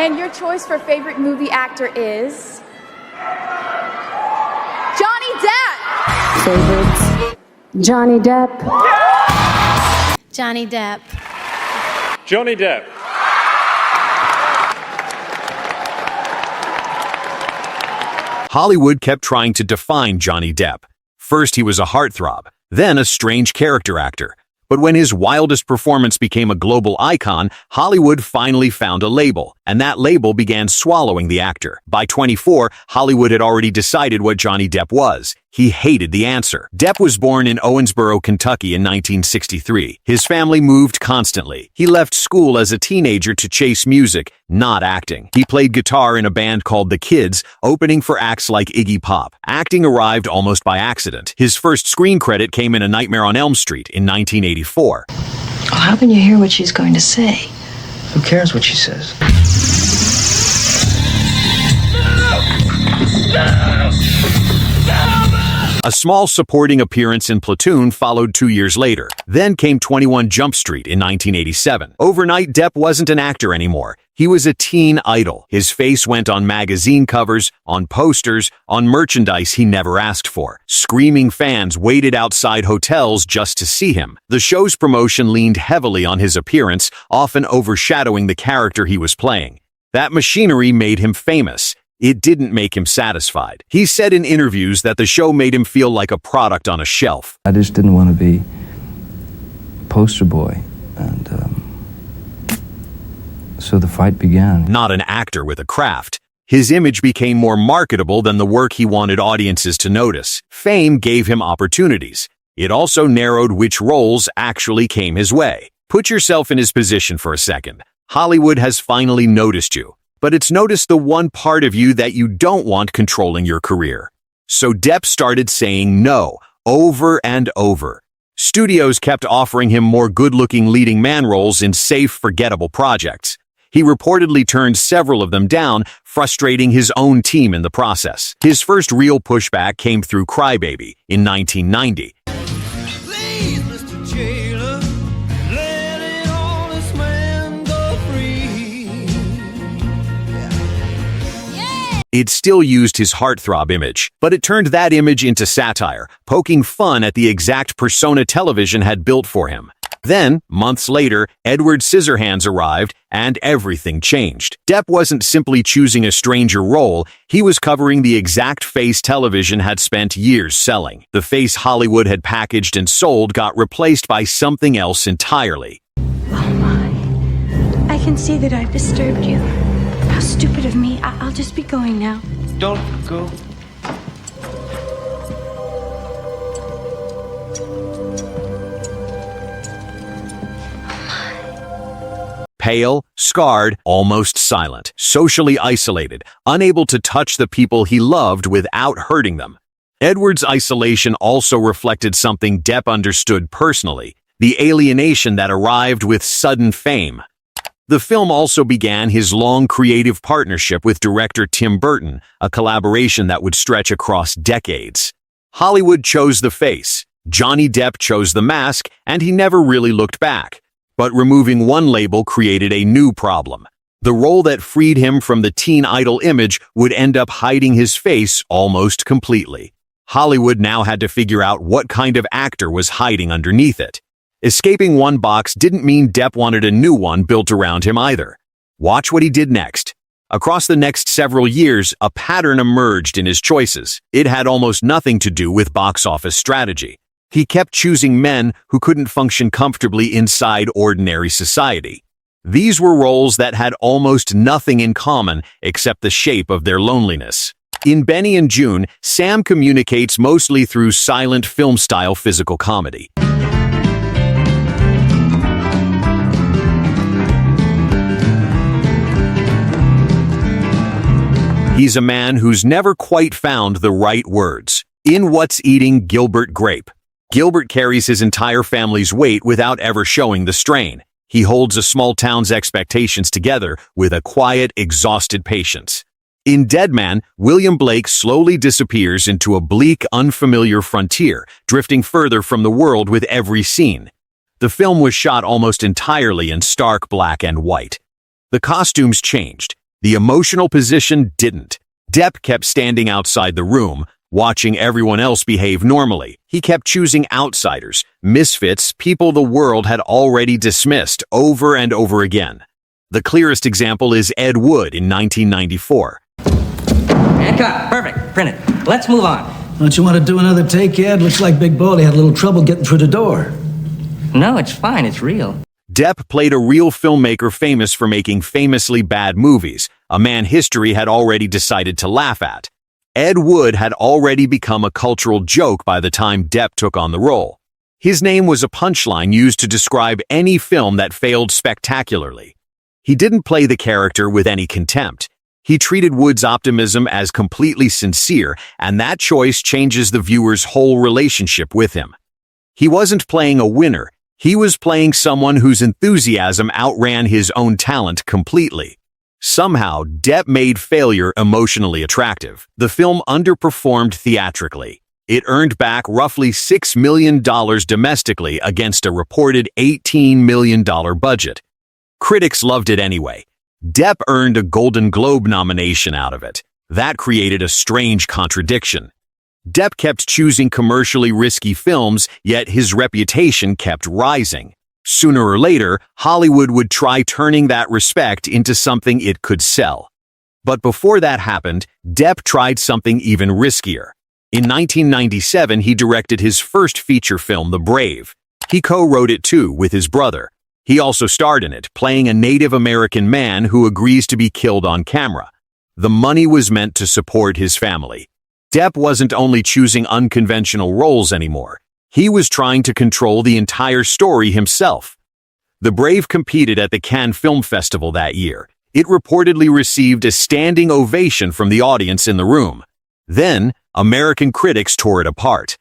And your choice for favorite movie actor is Johnny Depp. Favorites: Johnny Depp. Johnny Depp. Johnny Depp. Hollywood kept trying to define Johnny Depp. First, he was a heartthrob, then a strange character actor. But when his wildest performance became a global icon, Hollywood finally found a label, and that label began swallowing the actor. By 24, Hollywood had already decided what Johnny Depp was. He hated the answer. Depp was born in Owensboro, Kentucky in 1963. His family moved constantly. He left school as a teenager to chase music, not acting. He played guitar in a band called The Kids, opening for acts like Iggy Pop. Acting arrived almost by accident. His first screen credit came in A Nightmare on Elm Street in 1984. Well, how can you hear what she's going to say? Who cares what she says? A small supporting appearance in Platoon followed 2 years later. Then came 21 Jump Street in 1987. Overnight, Depp wasn't an actor anymore. He was a teen idol. His face went on magazine covers, on posters, on merchandise he never asked for. Screaming fans waited outside hotels just to see him. The show's promotion leaned heavily on his appearance, often overshadowing the character he was playing. That machinery made him famous. It didn't make him satisfied. He said in interviews that the show made him feel like a product on a shelf. I just didn't want to be a poster boy, and so the fight began. Not an actor with a craft. His image became more marketable than the work he wanted audiences to notice. Fame gave him opportunities. It also narrowed which roles actually came his way. Put yourself in his position for a second. Hollywood has finally noticed you. But it's noticed the one part of you that you don't want controlling your career. So Depp started saying no, over and over. Studios kept offering him more good-looking leading man roles in safe, forgettable projects. He reportedly turned several of them down, frustrating his own team in the process. His first real pushback came through Crybaby in 1990. Please, Mr. Jailer, let an honest man go free. It still used his heartthrob image, but it turned that image into satire, poking fun at the exact persona television had built for him. Then, months later, Edward Scissorhands arrived, and everything changed. Depp wasn't simply choosing a stranger role, he was covering the exact face television had spent years selling. The face Hollywood had packaged and sold got replaced by something else entirely. Oh my. I can see that I've disturbed you. How stupid of me. I'll just be going now. Don't go. Pale, scarred, almost silent, socially isolated, unable to touch the people he loved without hurting them. Edward's isolation also reflected something Depp understood personally, the alienation that arrived with sudden fame. The film also began his long creative partnership with director Tim Burton, a collaboration that would stretch across decades. Hollywood chose the face, Johnny Depp chose the mask, and he never really looked back. But removing one label created a new problem. The role that freed him from the teen idol image would end up hiding his face almost completely. Hollywood now had to figure out what kind of actor was hiding underneath it. Escaping one box didn't mean Depp wanted a new one built around him either. Watch what he did next. Across the next several years, a pattern emerged in his choices. It had almost nothing to do with box office strategy. He kept choosing men who couldn't function comfortably inside ordinary society. These were roles that had almost nothing in common except the shape of their loneliness. In Benny and June, Sam communicates mostly through silent film-style physical comedy. He's a man who's never quite found the right words. In What's Eating Gilbert Grape, Gilbert carries his entire family's weight without ever showing the strain. He holds a small town's expectations together with a quiet, exhausted patience. In Dead Man, William Blake slowly disappears into a bleak, unfamiliar frontier, drifting further from the world with every scene. The film was shot almost entirely in stark black and white. The costumes changed. The emotional position didn't. Depp kept standing outside the room, watching everyone else behave normally. He kept choosing outsiders, misfits, people the world had already dismissed over and over again. The clearest example is Ed Wood in 1994. And cut. Perfect. Print it. Let's move on. Don't you want to do another take, Ed? Looks like Big Baldy had a little trouble getting through the door. No, it's fine. It's real. Depp played a real filmmaker famous for making famously bad movies, a man history had already decided to laugh at. Ed Wood had already become a cultural joke by the time Depp took on the role. His name was a punchline used to describe any film that failed spectacularly. He didn't play the character with any contempt. He treated Wood's optimism as completely sincere, and that choice changes the viewer's whole relationship with him. He wasn't playing a winner. He was playing someone whose enthusiasm outran his own talent completely. Somehow, Depp made failure emotionally attractive. The film underperformed theatrically. It earned back roughly $6 million domestically against a reported $18 million budget. Critics loved it anyway. Depp earned a Golden Globe nomination out of it. That created a strange contradiction. Depp kept choosing commercially risky films, yet his reputation kept rising. Sooner or later, Hollywood would try turning that respect into something it could sell. But before that happened, Depp tried something even riskier. In 1997, he directed his first feature film, The Brave. He co-wrote it too with his brother. He also starred in it, playing a Native American man who agrees to be killed on camera. The money was meant to support his family. Depp wasn't only choosing unconventional roles anymore. He was trying to control the entire story himself. The Brave competed at the Cannes Film Festival that year. It reportedly received a standing ovation from the audience in the room. Then, American critics tore it apart.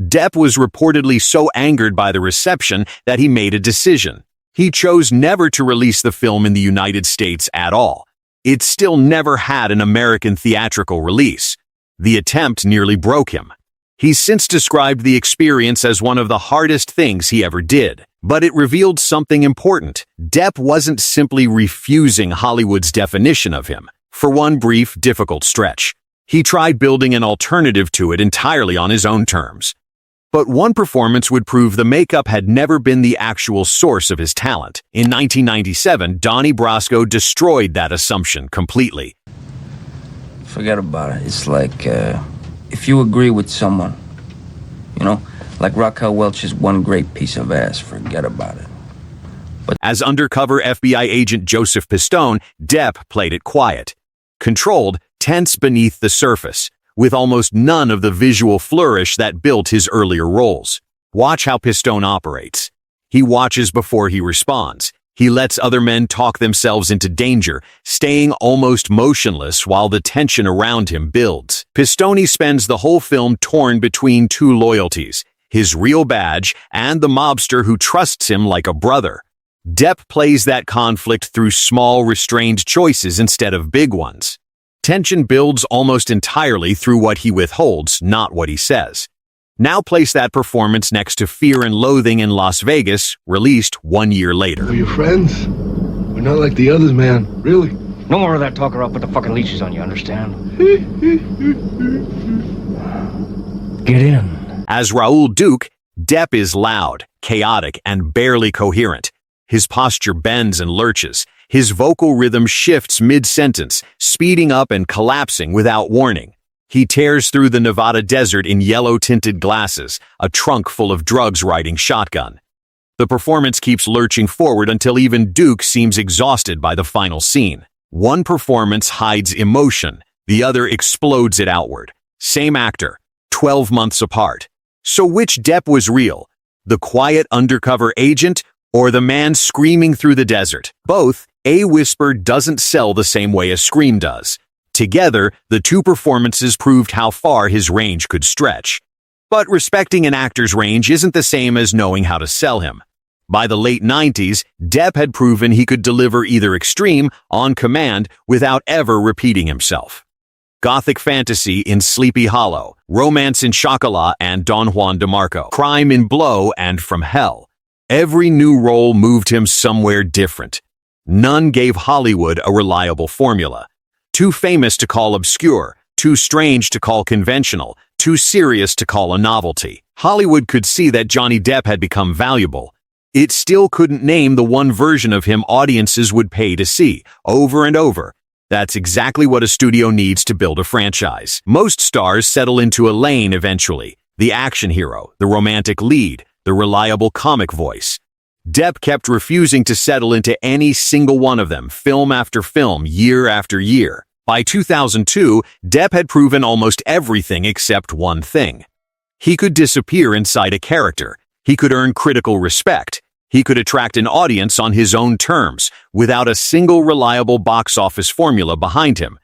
Depp was reportedly so angered by the reception that he made a decision. He chose never to release the film in the United States at all. It still never had an American theatrical release. The attempt nearly broke him. He's since described the experience as one of the hardest things he ever did. But it revealed something important. Depp wasn't simply refusing Hollywood's definition of him. For one brief, difficult stretch, he tried building an alternative to it entirely on his own terms. But one performance would prove the makeup had never been the actual source of his talent. In 1997, Donnie Brasco destroyed that assumption completely. Forget about it. It's like, if you agree with someone, you know, like Raquel Welch's One Great Piece of Ass, forget about it. But as undercover FBI agent Joseph Pistone, Depp played it quiet, controlled, tense beneath the surface, with almost none of the visual flourish that built his earlier roles. Watch how Pistone operates. He watches before he responds. He lets other men talk themselves into danger, staying almost motionless while the tension around him builds. Pistone spends the whole film torn between two loyalties, his real badge and the mobster who trusts him like a brother. Depp plays that conflict through small, restrained choices instead of big ones. Tension builds almost entirely through what he withholds, not what he says. Now place that performance next to Fear and Loathing in Las Vegas, released 1 year later. We're your friends. We're not like the others, man. Really. No more of that talk or I'll put the fucking leashes on you, understand? Get in. As Raoul Duke, Depp is loud, chaotic, and barely coherent. His posture bends and lurches. His vocal rhythm shifts mid-sentence, speeding up and collapsing without warning. He tears through the Nevada desert in yellow-tinted glasses, a trunk full of drugs riding shotgun. The performance keeps lurching forward until even Duke seems exhausted by the final scene. One performance hides emotion, the other explodes it outward. Same actor, 12 months apart. So which Depp was real? The quiet undercover agent or the man screaming through the desert? Both. A whisper doesn't sell the same way a scream does. Together, the two performances proved how far his range could stretch. But respecting an actor's range isn't the same as knowing how to sell him. By the late 90s, Depp had proven he could deliver either extreme, on command, without ever repeating himself. Gothic fantasy in Sleepy Hollow, romance in Chocolat and Don Juan DeMarco, crime in Blow and From Hell. Every new role moved him somewhere different. None gave Hollywood a reliable formula. Too famous to call obscure, too strange to call conventional, too serious to call a novelty. Hollywood could see that Johnny Depp had become valuable. It still couldn't name the one version of him audiences would pay to see, over and over. That's exactly what a studio needs to build a franchise. Most stars settle into a lane eventually. The action hero, the romantic lead, the reliable comic voice. Depp kept refusing to settle into any single one of them, film after film, year after year. By 2002, Depp had proven almost everything except one thing. He could disappear inside a character. He could earn critical respect. He could attract an audience on his own terms, without a single reliable box office formula behind him.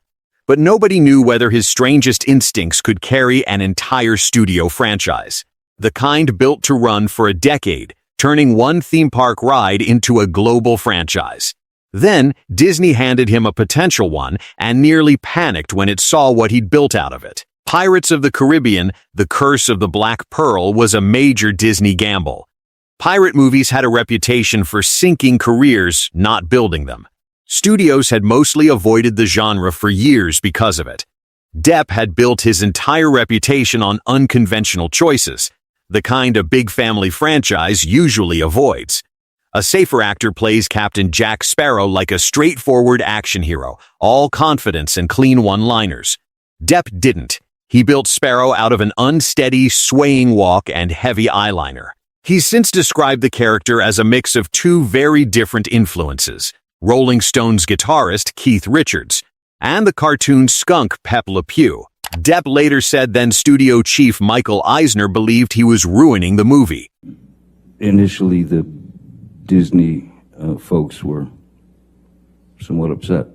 But nobody knew whether his strangest instincts could carry an entire studio franchise. The kind built to run for a decade, turning one theme park ride into a global franchise. Then, Disney handed him a potential one and nearly panicked when it saw what he'd built out of it. Pirates of the Caribbean, The Curse of the Black Pearl was a major Disney gamble. Pirate movies had a reputation for sinking careers, not building them. Studios had mostly avoided the genre for years because of it. Depp had built his entire reputation on unconventional choices, the kind a big family franchise usually avoids. A safer actor plays Captain Jack Sparrow like a straightforward action hero, all confidence and clean one-liners. Depp didn't. He built Sparrow out of an unsteady, swaying walk and heavy eyeliner. He's since described the character as a mix of two very different influences, Rolling Stones guitarist Keith Richards and the cartoon skunk Pepe Le Pew. Depp later said then studio chief Michael Eisner believed he was ruining the movie. Initially, the Disney folks were somewhat upset.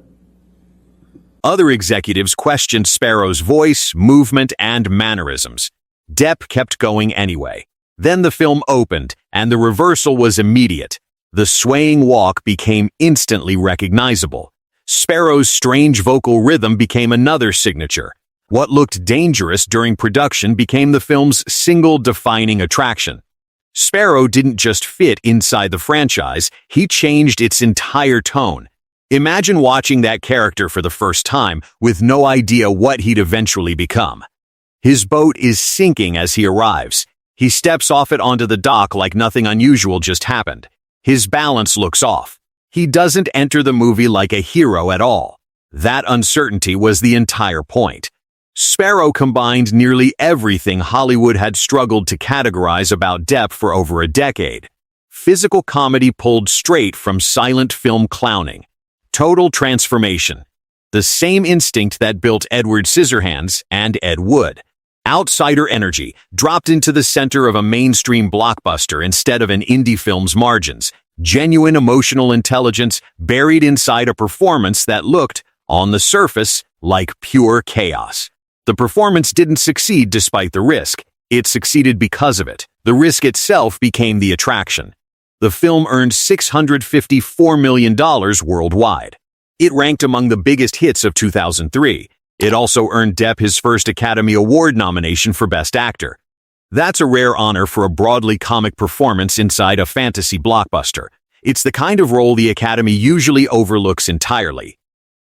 Other executives questioned Sparrow's voice, movement, and mannerisms. Depp kept going anyway. Then the film opened, and the reversal was immediate. The swaying walk became instantly recognizable. Sparrow's strange vocal rhythm became another signature. What looked dangerous during production became the film's single defining attraction. Sparrow didn't just fit inside the franchise, he changed its entire tone. Imagine watching that character for the first time with no idea what he'd eventually become. His boat is sinking as he arrives. He steps off it onto the dock like nothing unusual just happened. His balance looks off. He doesn't enter the movie like a hero at all. That uncertainty was the entire point. Sparrow combined nearly everything Hollywood had struggled to categorize about Depp for over a decade. Physical comedy pulled straight from silent film clowning. Total transformation. The same instinct that built Edward Scissorhands and Ed Wood. Outsider energy, dropped into the center of a mainstream blockbuster instead of an indie film's margins. Genuine emotional intelligence buried inside a performance that looked, on the surface, like pure chaos. The performance didn't succeed despite the risk. It succeeded because of it. The risk itself became the attraction. The film earned $654 million worldwide. It ranked among the biggest hits of 2003. It also earned Depp his first Academy Award nomination for Best Actor. That's a rare honor for a broadly comic performance inside a fantasy blockbuster. It's the kind of role the Academy usually overlooks entirely.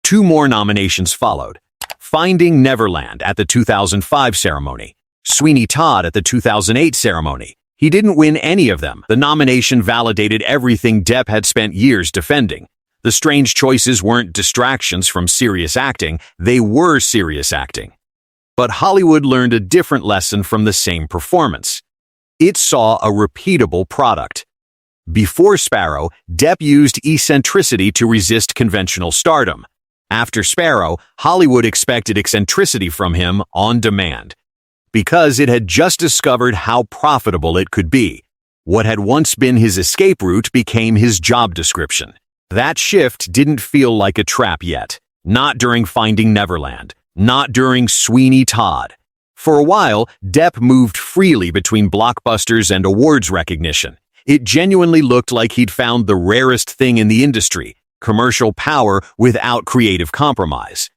2 more nominations followed. Finding Neverland at the 2005 ceremony. Sweeney Todd at the 2008 ceremony. He didn't win any of them. The nomination validated everything Depp had spent years defending. The strange choices weren't distractions from serious acting, they were serious acting. But Hollywood learned a different lesson from the same performance. It saw a repeatable product. Before Sparrow, Depp used eccentricity to resist conventional stardom. After Sparrow, Hollywood expected eccentricity from him on demand. Because it had just discovered how profitable it could be. What had once been his escape route became his job description. That shift didn't feel like a trap yet. Not during Finding Neverland. Not during Sweeney Todd. For a while, Depp moved freely between blockbusters and awards recognition. It genuinely looked like he'd found the rarest thing in the industry, commercial power without creative compromise.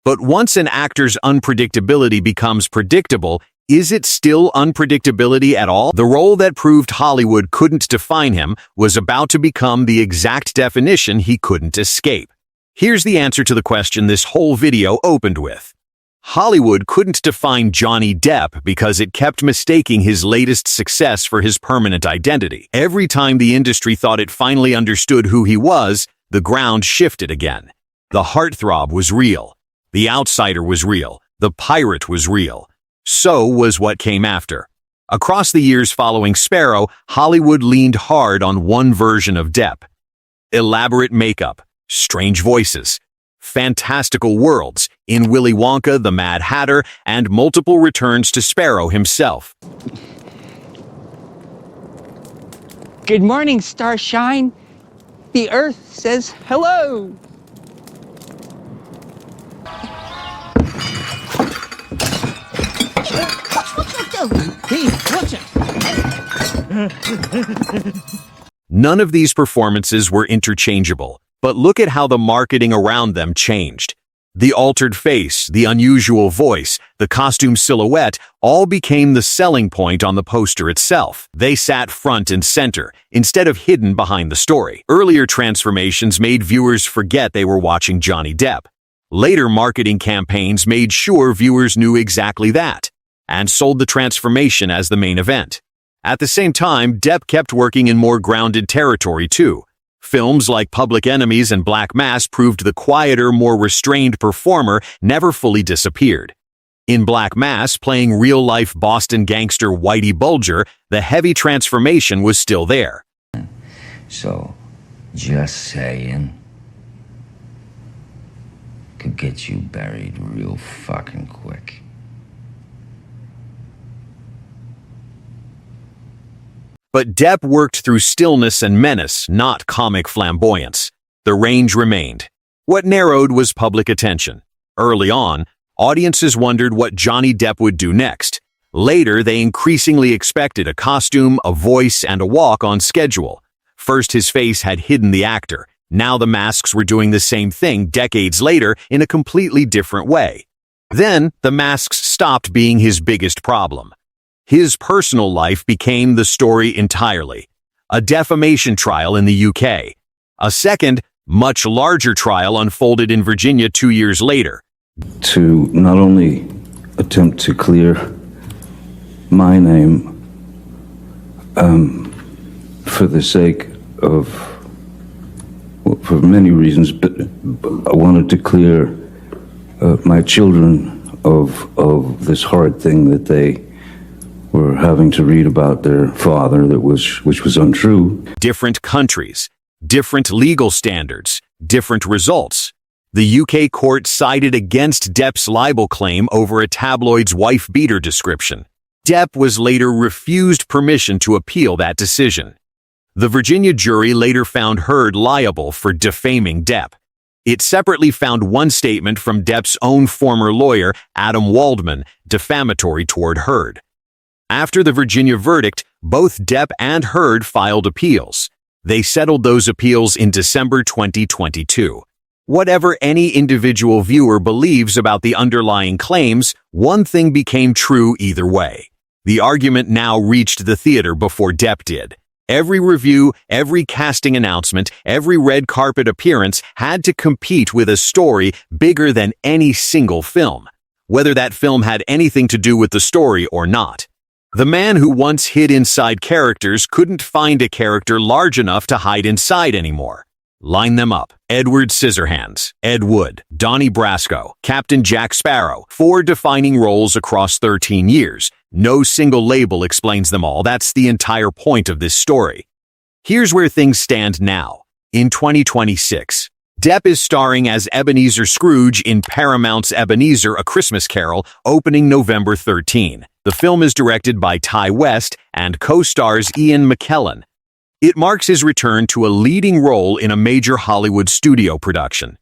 But once an actor's unpredictability becomes predictable, Is it still unpredictability at all? The role that proved Hollywood couldn't define him was about to become the exact definition he couldn't escape. Here's the answer to the question this whole video opened with. Hollywood couldn't define Johnny Depp because it kept mistaking his latest success for his permanent identity. Every time the industry thought it finally understood who he was, the ground shifted again. The heartthrob was real. The outsider was real. The pirate was real. So was what came after. Across the years following Sparrow, Hollywood leaned hard on one version of Depp. Elaborate makeup, strange voices, fantastical worlds in Willy Wonka, the Mad Hatter, and multiple returns to Sparrow himself. Good morning, Starshine. The Earth says hello. None of these performances were interchangeable, but look at how the marketing around them changed. The altered face, the unusual voice, the costume silhouette all became the selling point on the poster itself. They sat front and center, instead of hidden behind the story. Earlier transformations made viewers forget they were watching Johnny Depp. Later marketing campaigns made sure viewers knew exactly that, and sold the transformation as the main event. At the same time, Depp kept working in more grounded territory too. Films like Public Enemies and Black Mass proved the quieter, more restrained performer never fully disappeared. In Black Mass, playing real-life Boston gangster Whitey Bulger, the heavy transformation was still there. So, just saying, could get you buried real fucking quick. But Depp worked through stillness and menace, not comic flamboyance. The range remained. What narrowed was public attention. Early on, audiences wondered what Johnny Depp would do next. Later, they increasingly expected a costume, a voice, and a walk on schedule. First, his face had hidden the actor. Now the masks were doing the same thing decades later in a completely different way. Then, the masks stopped being his biggest problem. His personal life became the story entirely. A defamation trial in the UK. A second, much larger trial unfolded in Virginia 2 years later. To not only attempt to clear my name for the sake of, well, for many reasons, but I wanted to clear my children of this hard thing that they were having to read about their father which was untrue. Different countries, different legal standards, different results. The UK court sided against Depp's libel claim over a tabloid's wife-beater description. Depp was later refused permission to appeal that decision. The Virginia jury later found Heard liable for defaming Depp. It separately found one statement from Depp's own former lawyer, Adam Waldman, defamatory toward Heard. After the Virginia verdict, both Depp and Heard filed appeals. They settled those appeals in December 2022. Whatever any individual viewer believes about the underlying claims, one thing became true either way. The argument now reached the theater before Depp did. Every review, every casting announcement, every red carpet appearance had to compete with a story bigger than any single film, whether that film had anything to do with the story or not. The man who once hid inside characters couldn't find a character large enough to hide inside anymore. Line them up. Edward Scissorhands, Ed Wood, Donnie Brasco, Captain Jack Sparrow. 4 defining roles across 13 years. No single label explains them all. That's the entire point of this story. Here's where things stand now. In 2026, Depp is starring as Ebenezer Scrooge in Paramount's Ebenezer: A Christmas Carol, opening November 13. The film is directed by Ty West and co-stars Ian McKellen. It marks his return to a leading role in a major Hollywood studio production.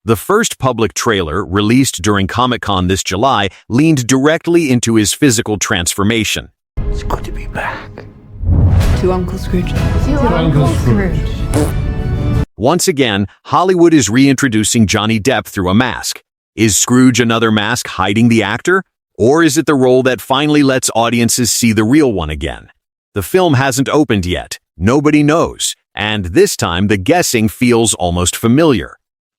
The first public trailer, released during Comic-Con this July, leaned directly into his physical transformation. It's good to be back. To Uncle Scrooge. To Uncle Scrooge. Once again, Hollywood is reintroducing Johnny Depp through a mask. Is Scrooge another mask hiding the actor? Or is it the role that finally lets audiences see the real one again? The film hasn't opened yet. Nobody knows. And this time, the guessing feels almost familiar.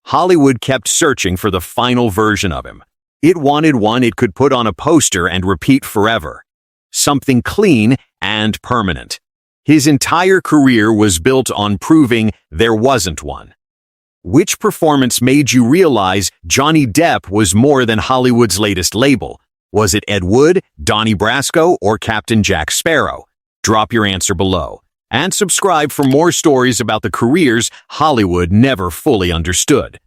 Hollywood kept searching for the final version of him. It wanted one it could put on a poster and repeat forever. Something clean and permanent. His entire career was built on proving there wasn't one. Which performance made you realize Johnny Depp was more than Hollywood's latest label? Was it Ed Wood, Donnie Brasco, or Captain Jack Sparrow? Drop your answer below. And subscribe for more stories about the careers Hollywood never fully understood.